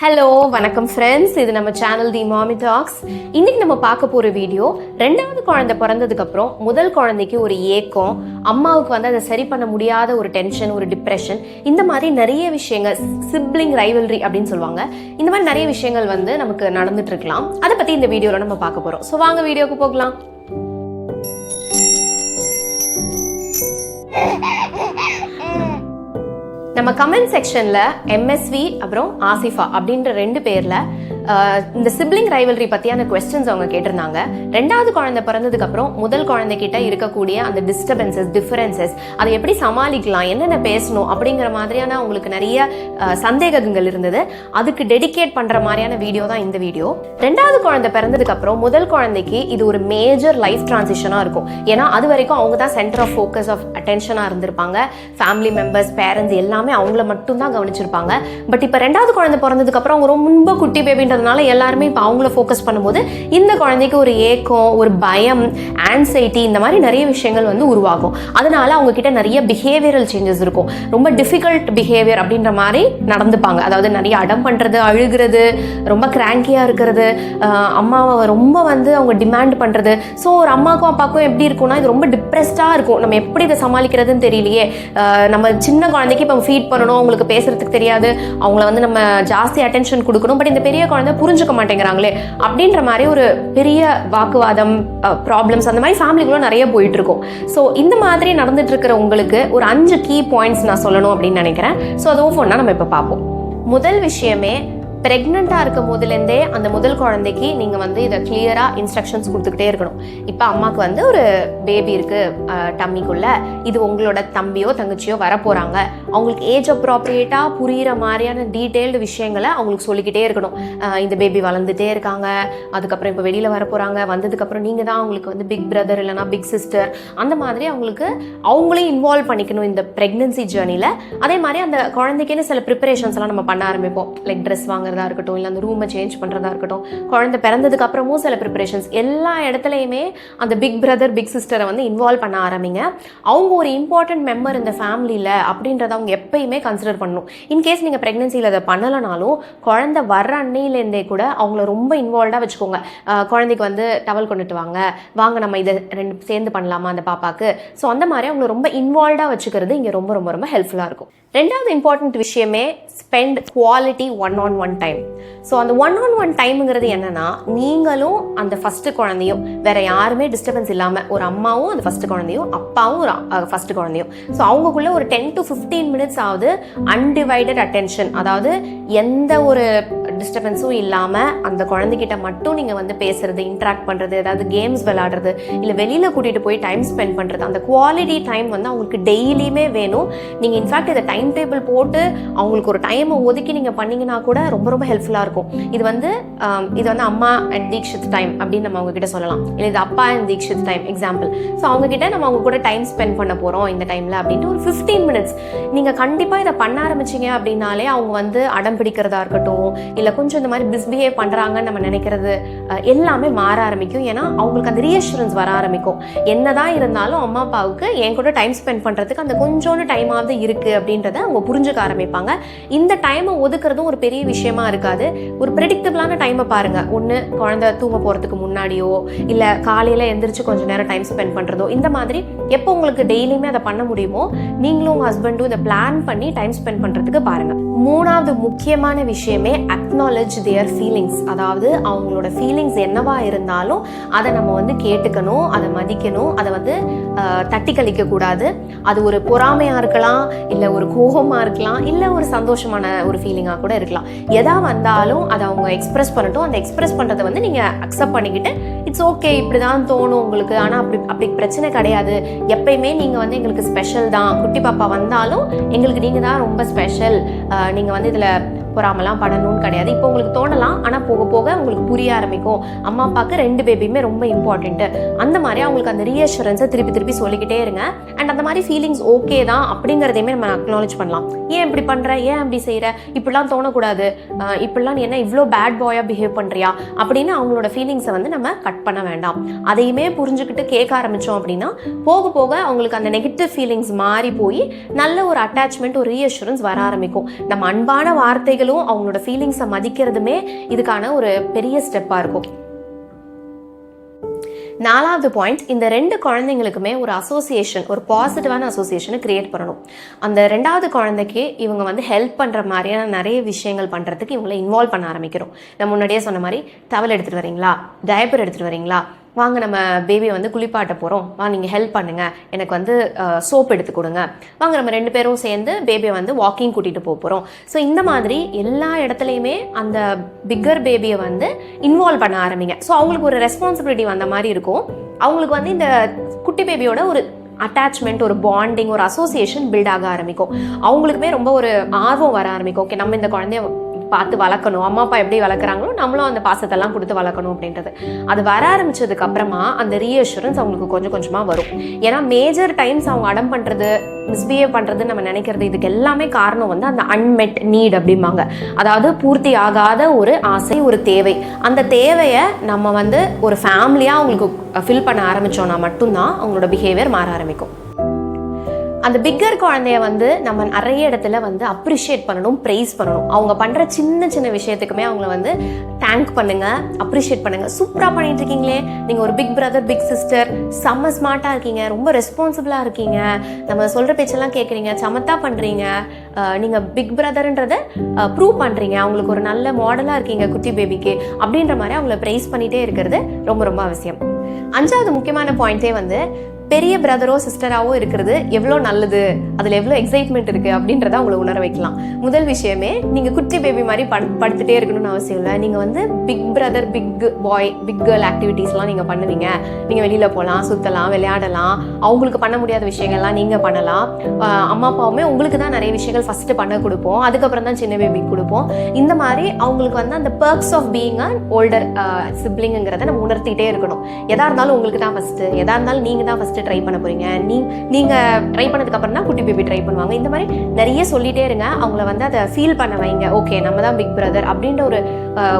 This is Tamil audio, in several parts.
ஹலோ வணக்கம் ஃப்ரெண்ட்ஸ், இது நம்ம சேனல் தி மாமி டாக்ஸ். இன்னைக்கு நம்ம பார்க்க போற வீடியோ, ரெண்டாவது குழந்தை பிறந்ததுக்கு அப்புறம் முதல் குழந்தைக்கு ஒரு ஏக்கம், அம்மாவுக்கு வந்து அதை சரி பண்ண முடியாத ஒரு டென்ஷன், ஒரு டிப்ரெஷன், இந்த மாதிரி நிறைய விஷயங்கள், சிப்ளிங் ரைவல்ரி அப்படின்னு சொல்லுவாங்க. இந்த மாதிரி நிறைய விஷயங்கள் வந்து நமக்கு நடந்துட்டு இருக்கலாம். அதை பத்தி இந்த வீடியோல நம்ம பார்க்க போறோம். ஸோ வாங்க வீடியோக்கு போகலாம். நம்ம கமெண்ட் செக்ஷன்ல எம்எஸ்வி அப்புறம் ஆசிஃபா அப்படின்ற 2 பேர்ல இந்த சிப்ளிங் ரைவல்ரி பத்தியான கொஸ்டின்ஸ் அவங்க கேட்டிருந்தாங்க. ரெண்டாவது குழந்தை பிறந்ததுக்கு அப்புறம் முதல் குழந்தைகிட்ட இருக்கக்கூடிய அந்த டிஸ்டர்பன்சஸ், டிஃபரன்சஸ், அதை எப்படி சமாளிக்கலாம், என்னென்ன பேசணும் அப்படிங்கிற மாதிரியான அவங்களுக்கு நிறைய சந்தேகங்கள் இருந்தது. அதுக்கு டெடிகேட் பண்ற மாதிரியான வீடியோ தான் இந்த வீடியோ. ரெண்டாவது குழந்தை பிறந்ததுக்கு அப்புறம் முதல் குழந்தைக்கு இது ஒரு மேஜர் லைஃப் டிரான்சிஷனா இருக்கும். ஏன்னா அது வரைக்கும் அவங்க தான் சென்டர் ஆஃப் ஃபோக்கஸ் ஆஃப் அட்டென்ஷனா இருந்திருப்பாங்க. ஃபேமிலி மெம்பர்ஸ், பேரண்ட்ஸ் எல்லாமே அவங்கள மட்டும் தான் கவனிச்சிருப்பாங்க. பட் இப்போ ரெண்டாவது குழந்தை பிறந்ததுக்கு அப்புறம் அவங்க ரொம்ப குட்டி பேபின்ற எல்லாருமே இப்ப அவங்கள ஃபோக்கஸ் பண்ணும்போது இந்த குழந்தைக்கு ஒரு ஏக்கம், ஒரு பயம், ஆன்சைட்டி, இந்த மாதிரி நிறைய விஷயங்கள் வந்து உருவாகும். அதனால அவங்க கிட்ட நிறைய பிஹேவியரல் சேஞ்சஸ் இருக்கும். ரொம்ப டிஃபிகல்ட் பிஹேவியர் அப்படின்ற மாதிரி நடந்துப்பாங்க. அதாவது நிறைய அடம் பண்றது, அழுகிறது, ரொம்ப கிராங்கியா இருக்கிறது, அம்மாவை ரொம்ப வந்து அவங்க டிமாண்ட் பண்றது. ஸோ ஒரு அம்மாக்கும் அப்பாவுக்கும் எப்படி இருக்கும்னா, இது ரொம்ப டிப்ரெஸ்டா இருக்கும். நம்ம எப்படி இதை சமாளிக்கிறதுன்னு தெரியலையே. நம்ம சின்ன குழந்தைக்கு இப்போ ஃபீட் பண்ணணும், அவங்களுக்கு பேசுறதுக்கு தெரியாது, அவங்கள வந்து நம்ம ஜாஸ்தி அட்டென்ஷன் கொடுக்கணும். பட் இந்த பெரிய குழந்தை புரிஞ்சுக்க மாட்டேங்கிறாங்களே அப்படின்ற மாதிரி ஒரு பெரிய வாக்குவாதம், ப்ராப்ளம்ஸ் அந்த மாதிரி ஃபேமிலிக்குள்ள நிறைய போயிட்டு இருக்கும். ஸோ இந்த மாதிரி நடந்துட்டு இருக்கிற உங்களுக்கு ஒரு 5 கீ பாயிண்ட்ஸ் நான் சொல்லணும் அப்படின்னு நினைக்கிறேன். ஸோ அது ஒவ்வொன்றா நம்ம இப்போ பார்ப்போம். முதல் விஷயமே, பிரெக்னெண்ட்டாக இருக்கும் போதுலேருந்தே அந்த முதல் குழந்தைக்கு நீங்கள் வந்து இதை கிளியராக இன்ஸ்ட்ரக்ஷன்ஸ் கொடுத்துக்கிட்டே இருக்கணும். இப்போ அம்மாவுக்கு வந்து ஒரு பேபி இருக்குது டம்மிக்குள்ள, இது உங்களோட தம்பியோ தங்கச்சியோ வரப்போகிறாங்க, அவங்களுக்கு ஏஜ் அப்ராப்ரியேட்டாக புரிகிற மாதிரியான டீட்டெயில்டு விஷயங்களை அவங்களுக்கு சொல்லிக்கிட்டே இருக்கணும். இந்த பேபி வளர்ந்துட்டே இருக்காங்க, அதுக்கப்புறம் இப்போ வெளியில் வரப்போகிறாங்க, வந்ததுக்கப்புறம் நீங்கள் தான் அவங்களுக்கு வந்து பிக் பிரதர் இல்லைனா பிக் சிஸ்டர், அந்த மாதிரி அவங்களையும் இன்வால்வ் பண்ணிக்கணும் இந்த ப்ரெக்னன்சி ஜேர்னியில். அதே மாதிரி அந்த குழந்தைக்குன்னு சில ப்ரிப்பரேஷன்ஸ் எல்லாம் நம்ம பண்ண ஆரம்பிப்போம். லைக் ட்ரெஸ் வாங்க இருக்கட்டும், இல்ல அந்த ரூமை சேஞ்ச் பண்றதா இருக்கட்டும், குழந்தை பிறந்ததுக்கு அப்புறமும் சில ப்ரிப்பரேஷன்ஸ், எல்லா இடத்துலயுமே அந்த பிக் பிரதர் பிக் சிஸ்டரை வந்து இன்வால்வ் பண்ண ஆரம்பிங்க. அவங்க ஒரு இம்பார்ட்டன்ட் மெம்பர் இந்த ஃபேமிலியில அப்படின்றத அவங்க எப்பயுமே கன்சிடர் பண்ணணும். இன்கேஸ் நீங்க பிரெக்னன்சியில் அதை பண்ணலனாலும் குழந்தை வர்ற அன்னையிலேருந்தே கூட அவங்கள ரொம்ப இன்வால்வ்டா வச்சுக்கோங்க. குழந்தைக்கு வந்து டவல் கொண்டுட்டு வாங்க நம்ம இதை 2 சேர்ந்து பண்ணலாமா அந்த பாப்பாக்கு. ஸோ அந்த மாதிரி அவங்களை ரொம்ப இன்வால்வ்டா வச்சுக்கிறது இங்க ரொம்ப ரொம்ப ரொம்ப ஹெல்ப்ஃபுல்லா இருக்கும். ரெண்டாவது இம்பார்ட்டன்ட் விஷயமே, ஸ்பெண்ட் குவாலிட்டி ஒன்-on-1 டைம். ஸோ அந்த ஒன்-on-1 டைமுங்கிறது என்னன்னா, நீங்களும் அந்த ஃபர்ஸ்ட் குழந்தையும், வேற யாருமே டிஸ்டர்பன்ஸ் இல்லாம, ஒரு அம்மாவும் அந்த ஃபர்ஸ்ட் குழந்தையும், அப்பாவும் ஒரு ஃபர்ஸ்ட் குழந்தையும், ஸோ அவங்களுக்குள்ள ஒரு 10 to 15 minutes ஆகுது அன்டிவைடட் அட்டென்ஷன். அதாவது எந்த ஒரு டிஸ்டர்பன்ஸும் இல்லாம அந்த குழந்தைகிட்ட மட்டும் நீங்க வந்து பேசுறது, இன்ட்ராக்ட் பண்றது, ஏதாவது கேம்ஸ் விளையாடுறது, இல்ல வெளியில கூட்டிட்டு போய் டைம் ஸ்பெண்ட் பண்றது, அந்த குவாலிட்டி டைம் வந்து அவங்களுக்கு டெய்லியுமே வேணும். நீங்க இன்ஃபேக்ட் இதை டைம் டேபிள் போட்டு அவங்களுக்கு ஒரு டைமை ஒதுக்கி நீங்க பண்ணீங்கன்னா கூட ரொம்ப ரொம்ப ஹெல்ப்ஃபுல்லா இருக்கும். இது வந்து அம்மா அண்ட் தீக்ஷித் டைம் அப்படின்னு நம்ம அவங்க கிட்ட சொல்லலாம். இல்லை இது அப்பா and Dikshit time example. So அவங்க கிட்ட நம்ம அவங்க கூட டைம் ஸ்பெண்ட் பண்ண போறோம் இந்த டைம்ல அப்படின்ட்டு ஒரு 15 minutes நீங்க கண்டிப்பா இதை பண்ண ஆரம்பிச்சீங்க அப்படின்னாலே அவங்க வந்து அடம் பிடிக்கிறதா இருக்கட்டும், இல்ல கொஞ்சம் இந்த மாதிரி மிஸ்பிஹேவ் பண்றாங்கன்னு நம்ம நினைக்கிறது எல்லாமே மாற ஆரம்பிக்கும். ஏன்னா அவங்களுக்கு அந்த ரீஅஷூரன்ஸ் வர ஆரம்பிக்கும். என்னதான் இருந்தாலும் அம்மா அப்பாவுக்கு என் கூட டைம் ஸ்பெண்ட் பண்றதுக்கு அந்த கொஞ்சோண்டு டைமாவது இருக்கு அப்படின்றத அவங்க புரிஞ்சுக்க ஆரம்பிப்பாங்க. இந்த டைமை ஒதுக்குறதும் ஒரு பெரிய விஷயமா இருக்காது. ஒரு ப்ரெடிக்டபிளான டைமை பாருங்க. ஒன்று குழந்தை தூங்க போறதுக்கு முன்னாடியோ, இல்ல காலையில எந்திரிச்சு கொஞ்சம் நேரம் டைம் ஸ்பெண்ட் பண்றதோ, இந்த மாதிரி எப்போ உங்களுக்கு டெய்லியுமே அதை பண்ண முடியுமோ நீங்களும் உங்க ஹஸ்பண்டும் இதை பிளான் பண்ணி டைம் ஸ்பெண்ட் பண்றதுக்கு பாருங்க. மூணாவது முக்கியமான விஷயமே, அக்னாலேஜ் தேர் ஃபீலிங்ஸ். அதாவது அவங்களோட ஃபீலிங்ஸ் என்னவா இருந்தாலும் அதை நம்ம வந்து கேட்டுக்கணும், அதை மதிக்கணும், அதை வந்து தட்டி கழிக்க கூடாது. அது ஒரு பொறாமையா இருக்கலாம், இல்ல ஒரு கோபமா இருக்கலாம், இல்ல ஒரு சந்தோஷமான ஒரு ஃபீலிங்கா கூட இருக்கலாம். எதா வந்தாலும் அதை அவங்க எக்ஸ்பிரஸ் பண்ணட்டும். அந்த எக்ஸ்பிரஸ் பண்றதை வந்து நீங்க அக்செப்ட் பண்ணிக்கிட்டு, இட்ஸ் ஓகே, இப்படிதான் தோணும் உங்களுக்கு, ஆனா அப்படி பிரச்சனை கிடையாது, எப்பயுமே நீங்க வந்து எங்களுக்கு ஸ்பெஷல் தான், குட்டி பாப்பா வந்தாலும் எங்களுக்கு நீங்க தான் ரொம்ப ஸ்பெஷல், நீங்க வந்து இதுல பொறாமலாம் படணும்னு கிடையாது. இப்போ உங்களுக்கு தோணலாம், ஆனால் போக போக உங்களுக்கு புரிய ஆரம்பிக்கும். அம்மா அப்பாவுக்கு 2 பேபியுமே ரொம்ப இம்பார்ட்டன்ட். அந்த மாதிரி அவங்களுக்கு அந்த ரீஅஷூரன்ஸை திருப்பி சொல்லிக்கிட்டே இருங்க. அண்ட் அந்த மாதிரி ஃபீலிங்ஸ் ஓகே தான் அப்படிங்கிறதையுமே நம்ம அக்னாலேஜ் பண்ணலாம். ஏன் இப்படி பண்ற, ஏன் அப்படி செய்யற, இப்படிலாம் தோணக்கூடாது, இப்படிலாம் நீ என்ன இவ்வளோ பேட் பாயா பிஹேவ் பண்றியா அப்படின்னு அவங்களோட ஃபீலிங்ஸை வந்து நம்ம கட் பண்ண வேண்டாம். அதையுமே புரிஞ்சுக்கிட்டு கேட்க ஆரம்பிச்சோம் அப்படின்னா போக போக அவங்களுக்கு அந்த நெகட்டிவ் ஃபீலிங்ஸ் மாறி போய் நல்ல ஒரு அட்டாச்மெண்ட், ஒரு ரீஅஷூரன்ஸ் வர ஆரம்பிக்கும். நம்ம அன்பான வார்த்தைகள் குழந்தைகளும் அவங்களோட ஃபீலிங்ஸை மதிக்கிறதுமே இதுக்கான ஒரு பெரிய ஸ்டெப்பாக இருக்கும். 4வது பாயிண்ட், இந்த 2 குழந்தைங்களுக்குமே ஒரு அசோசியேஷன், ஒரு பாசிட்டிவான அசோசியேஷனை கிரியேட் பண்ணணும். அந்த 2வது குழந்தைக்கு இவங்க வந்து ஹெல்ப் பண்ணுற மாதிரியான நிறைய விஷயங்கள் பண்ணுறதுக்கு இவங்களை இன்வால்வ் பண்ண ஆரம்பிக்கிறோம். நான் முன்னாடியே சொன்ன மாதிரி டவல் எடுத்துகிட்டு வரீங்களா, டயப்பர் எடுத்துகிட்டு வரீங்களா, வாங்க நம்ம பேபியை வந்து குளிப்பாட்ட போகிறோம், நீங்கள் ஹெல்ப் பண்ணுங்கள், எனக்கு வந்து சோப் எடுத்து கொடுங்க, வாங்க நம்ம 2 பேரும் சேர்ந்து பேபியை வந்து வாக்கிங் கூட்டிகிட்டு போகிறோம். ஸோ இந்த மாதிரி எல்லா இடத்துலையுமே அந்த பிக்கர் பேபியை வந்து இன்வால்வ் பண்ண ஆரம்பிங்க. ஸோ அவங்களுக்கு ஒரு ரெஸ்பான்சிபிலிட்டி வந்த மாதிரி இருக்கும். அவங்களுக்கு வந்து இந்த குட்டி பேபியோட ஒரு அட்டாச்மெண்ட், ஒரு பாண்டிங், ஒரு அசோசியேஷன் பில்ட் ஆக ஆரம்பிக்கும். அவங்களுக்குமே ரொம்ப ஒரு ஆர்வம் வர ஆரம்பிக்கும். ஓகே, நம்ம இந்த குழந்தைய பார்த்து வளர்க்கணும், அம்மா அப்பா எப்படி வளர்க்குறாங்களோ நம்மளும் அந்த பாசத்தெல்லாம் கொடுத்து வளர்க்கணும் அப்படின்றது. அது வர ஆரம்பிச்சதுக்கு அப்புறமா அந்த ரீஅஷூரன்ஸ் அவங்களுக்கு கொஞ்சம் கொஞ்சமாக வரும். ஏன்னா மேஜர் டைம்ஸ் அவங்க அடம் பண்ணுறது, மிஸ்பிஹேவ் பண்ணுறது நம்ம நினைக்கிறது, இதுக்கு எல்லாமே காரணம் வந்து அந்த அன்மெட் நீட் அப்படிம்பாங்க. அதாவது பூர்த்தி ஆகாத ஒரு ஆசை, ஒரு தேவை. அந்த தேவையை நம்ம வந்து ஒரு ஃபேமிலியாக அவங்களுக்கு ஃபில் பண்ண ஆரம்பித்தோன்னா மட்டும்தான் அவங்களோட பிஹேவியர் மாற ஆரம்பிக்கும். அந்த பிக்கர் குழந்தைய வந்து நம்ம நிறைய இடத்துல வந்து அப்ரிஷியேட் பண்ணணும், ப்ரைஸ் பண்ணணும். அவங்க பண்ணுற சின்ன சின்ன விஷயத்துக்குமே அவங்கள வந்து தேங்க் பண்ணுங்க, அப்ரிஷியேட் பண்ணுங்க. சூப்பராக பண்ணிட்டு இருக்கீங்களே, நீங்கள் ஒரு பிக் பிரதர், பிக் சிஸ்டர், செம்ம ஸ்மார்ட்டாக இருக்கீங்க, ரொம்ப ரெஸ்பான்சிபிளாக இருக்கீங்க, நம்ம சொல்கிற பேச்செல்லாம் கேட்குறீங்க, சமத்தா பண்ணுறீங்க, நீங்கள் பிக் பிரதர்ன்றதை ப்ரூவ் பண்ணுறீங்க, அவங்களுக்கு ஒரு நல்ல மாடலாக இருக்கீங்க குட்டி பேபிக்கு அப்படின்ற மாதிரி அவங்கள ப்ரைஸ் பண்ணிகிட்டே இருக்கிறது ரொம்ப ரொம்ப அவசியம். 5வது முக்கியமான பாயிண்ட்டே வந்து பெரிய பிரதரோ சிஸ்டராவோ இருக்கிறது எவ்வளோ நல்லது, அதில் எவ்வளோ எக்ஸைட்மெண்ட் இருக்குது அப்படின்றத அவங்கள உணர வைக்கலாம். முதல் விஷயமே, நீங்கள் குட்டி பேபி மாதிரி படுத்துகிட்டே இருக்கணும்னு அவசியம் இல்லை. நீங்கள் வந்து big brother, big boy, big girl ஆக்டிவிட்டீஸ்லாம் நீங்கள் பண்ணுவீங்க. நீங்கள் வெளியில் போகலாம், சுற்றலாம், விளையாடலாம், அவங்களுக்கு பண்ண முடியாத விஷயங்கள்லாம் நீங்கள் பண்ணலாம். அம்மா அப்பாவுமே உங்களுக்கு தான் நிறைய விஷயங்கள் ஃபஸ்ட்டு பண்ண கொடுப்போம், அதுக்கப்புறம் தான் சின்ன பேபிக்கு கொடுப்போம். இந்த மாதிரி அவங்களுக்கு வந்து அந்த perks of being and older சிப்ளிங்கிறத நம்ம உணர்த்திட்டே இருக்கணும். எதாக இருந்தாலும் உங்களுக்கு தான் ஃபஸ்ட்டு, எதாக இருந்தாலும் நீங்கள் தான் ஃபஸ்ட்டு ட்ரை பண்ண போறீங்க, நீங்க ட்ரை பண்ணதுக்கு அப்புறம் தான் குட்டி பேபி ட்ரை பண்ணுவாங்க. இந்த மாதிரி நிறைய சொல்லிட்டே இருங்க, அவங்கள வந்து அதை ஃபீல் பண்ண வைங்க. ஓகே, நம்ம தான் பிக் பிரதர் அப்படின்ற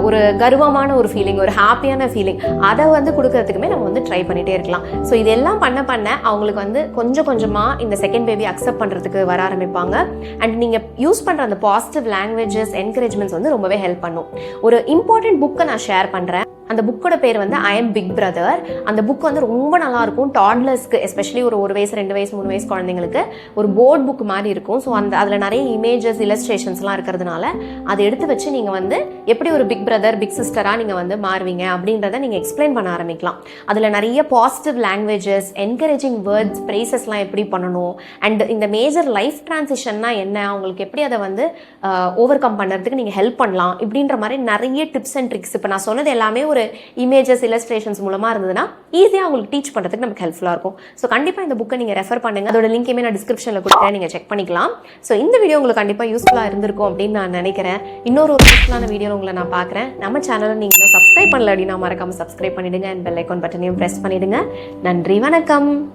ஒரு கர்வமான ஒரு ஃபீலிங், ஒரு ஹாப்பியான ஃபீலிங், அதை வந்து கொடுக்கறதுக்குமே நம்ம வந்து ட்ரை பண்ணிட்டே இருக்கலாம். ஸோ இதெல்லாம் பண்ண அவங்களுக்கு வந்து கொஞ்சம் கொஞ்சமாக இந்த செகண்ட் பேபி அக்செப்ட் பண்ணுறதுக்கு வர ஆரம்பிப்பாங்க. அண்ட் நீங்கள் யூஸ் பண்ணுற அந்த பாசிட்டிவ் லாங்குவேஜஸ், என்கரேஜ்மெண்ட்ஸ் வந்து ரொம்பவே ஹெல்ப் பண்ணும். ஒரு இம்பார்ட்டன்ட் புக்கை நான் ஷேர் பண்ணுறேன். அந்த புக்கோட பேர் வந்து ஐ எம் பிக் பிரதர். அந்த புக் வந்து ரொம்ப நல்லா இருக்கும். டாட்லர்ஸ்க்கு, எஸ்பெஷலி ஒரு 1 வயசு 2 வயசு 3 வயசு குழந்தைங்களுக்கு ஒரு போர்ட் புக் மாதிரி இருக்கும். ஸோ அதில் நிறைய இமேஜஸ், இல்லஸ்ட்ரேஷன்ஸ்லாம் இருக்கிறதுனால அதை எடுத்து வச்சு நீங்கள் வந்து எப்படி ஒரு பிக் பிரதர், பிக் சிஸ்டராக நீங்கள் வந்து மாறுவீங்க அப்படின்றத நீங்கள் எக்ஸ்பிளைன் பண்ண ஆரம்பிக்கலாம். அதில் நிறைய பாசிட்டிவ் லாங்குவேஜஸ், என்கரேஜிங் வேர்ட்ஸ், ப்ரைசஸ்லாம் எப்படி பண்ணணும், அண்ட் இந்த மேஜர் லைஃப் டிரான்சிஷன்னா என்ன, அவங்களுக்கு எப்படி அதை வந்து ஓவர் கம் பண்ணுறதுக்கு நீங்கள் ஹெல்ப் பண்ணலாம், இப்படின்ற மாதிரி நிறைய டிப்ஸ் அண்ட் ட்ரிக்ஸ். இப்போ நான் சொன்னது எல்லாமே ஒரு இமேஜஸ், இல்லஸ்ட்ரேஷன்ஸ் மூலமாக இருந்ததுன்னா ஈஸியாக உங்களுக்கு டீச் பண்ணுறதுக்கு நமக்கு ஹெல்ப்ஃபுல்லாக இருக்கும். ஸோ கண்டிப்பாக இந்த புக்கை நீங்கள் ரெஃபர் பண்ணுங்கள். அதோட லிங்கையுமே நான் டிஸ்கிரிப்ஷனில் கொடுத்தேன், நீங்கள் செக் பண்ணிக்கலாம். ஸோ இந்த வீடியோ உங்களுக்கு கண்டிப்பாக யூஸ்ஃபுல்லாக இருந்திருக்கும் அப்படின்னு நான் நினைக்கிறேன். இன்னொரு யூஸ்ஃபுல்லான வீடியோ உங்களை நான் பார்க்குறேன். நம்ம சேனலை நீங்கள் இன்னும் சப்ஸ்கிரைப் பண்ணல அப்படின்னா மறக்காமல் சப்ஸ்கிரைப் பண்ணிவிடுங்க. அண்ட் பெல் ஐக்கான் பட்டனையும் ப்ரெஸ் பண்ணிவிடுங்க. நன்றி, வணக்கம்.